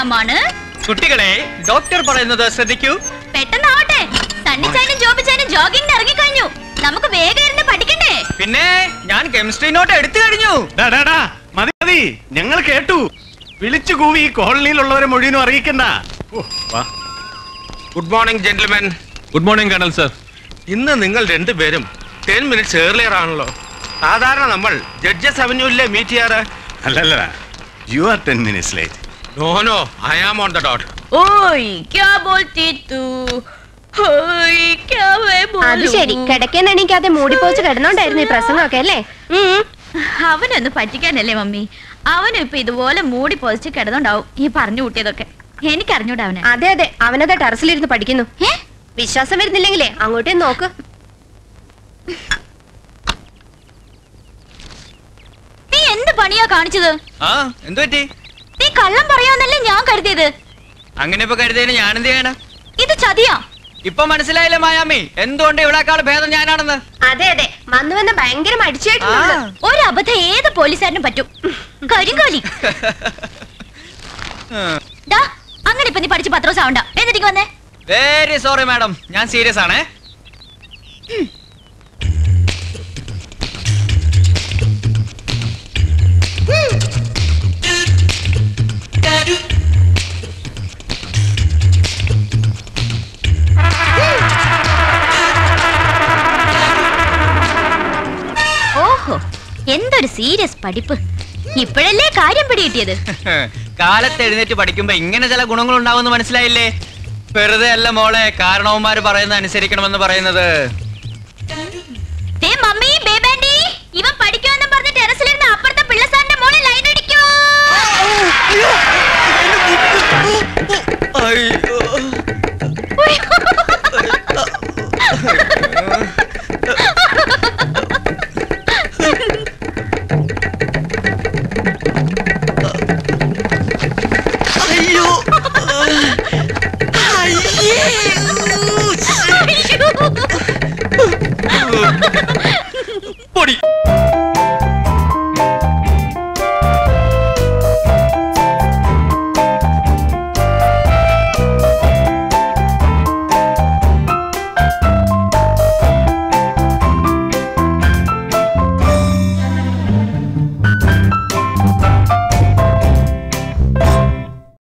വ്യായാമമാണ്. കുട്ടികളെ, ഡോക്ടർ പറയുന്നത് ശ്രദ്ധിക്കൂ. പെട്ടെന്നാവട്ടെ. സണ്ണിച്ചാനും ജോബിച്ചാനും ജോഗിങ്ങിന് ഇറങ്ങിക്കഴിഞ്ഞു. നമുക്ക് വേഗം ഇരുന്ന് പഠിക്കണ്ടേ? പിന്നെ ഞാൻ കെമിസ്ട്രി നോട്ട് എടുത്തു കഴിഞ്ഞു. മതി മതി, ഞങ്ങൾ കേട്ടു. വിളിച്ചു കൂവി ഈ കോളനിയിലുള്ളവരെ മുഴുവനും അറിയിക്കണ്ട. Good morning gentlemen. Good morning colonel sir. ഇന്ന് നിങ്ങൾ രണ്ടുപേരും 10 minutes ഏർലിയർ ആണല്ലോ. സാധാരണ നമ്മൾ ജഡ്ജസ് അവന്യൂല്ലേ മീറ്റ് ചെയ്യാറ്. അല്ലല്ല, you are 10 minutes late. No, I am on the dot. ഓയ് ക്യാ ബോൾത്തി തൂ, ഓയ് ക്യാ വേ ബോലൂ. അത് ശരി, കിടക്കാൻ എണീക്കാതെ മൂടിപ്പോച്ച് കിടന്നോണ്ടായിരുന്നു ഈ പ്രസംഗമൊക്കെ അല്ലേ? അവനൊന്ന് പറ്റിക്കാനല്ലേ മമ്മി. അവനും ഇപ്പൊ ഇതുപോലെ മൂടി പൊതിച്ച് കിടന്നുണ്ടാവും ഈ പറഞ്ഞു കൂട്ടിയതൊക്കെ. എനിക്കറിഞ്ഞൂടാ അവനെ. അതെ അതെ, അവനത് ടെറസിലിരുന്ന് പഠിക്കുന്നു. വിശ്വാസം വരുന്നില്ലെങ്കിലേ അങ്ങോട്ടേ നോക്ക്. നീ എന്ത് പണിയാ കാണിച്ചത്? എന്തു പറ്റി? നീ കള്ളം പറയാന്നല്ലേ ഞാൻ കരുതിയത്. അങ്ങനെ ഇപ്പൊ കരുതിയതിന് ഞാനെന്ത് ചെയ്യണ? ഇത് ചതിയാ. ഇപ്പൊ മനസ്സിലായില്ലേ മായാമി, എന്തുകൊണ്ട് ഇവിടെക്കാൾ ഭേദം ഞാനാണെന്ന്? അതെ അതെ, വന്ന് വന്ന് ഭയങ്കര മടിച്ചായിട്ടുണ്ട്. ഒരു അബദ്ധം ഏത് പോലീസുകാരനും പറ്റും. കരിങ്കോലി. അങ്ങനെ ഇപ്പൊ നീ പഠിച്ച് പത്രോസ് ആവണ്ട. എന്നിട്ട് വന്നേ. വെരി സോറി മാഡം, ഞാൻ സീരിയസ് ആണേ. ഓഹോ, എന്തൊരു സീരിയസ് പഠിപ്പ്. ഇപ്പോഴല്ലേ കാര്യം പിടികിട്ടിയത്. കാലത്ത് എഴുന്നേറ്റ് പഠിക്കുമ്പോ ഇങ്ങനെ ചില ഗുണങ്ങൾ ഉണ്ടാവുമെന്ന് മനസ്സിലായില്ലേ? വെറുതെ അല്ല മോളെ കാരണവന്മാര് പറയുന്നത് അനുസരിക്കണമെന്ന് പറയുന്നത്. മമ്മി, ബേബാൻഡി, ഇവൻ പഠിക്കുമെന്നും പറഞ്ഞ് ടെറസിലിരുന്ന് അപ്പുറത്തെ പിള്ളസാറിന്റെ മോളിൽ ലൈൻ അടിക്കൂ. അയ്യോ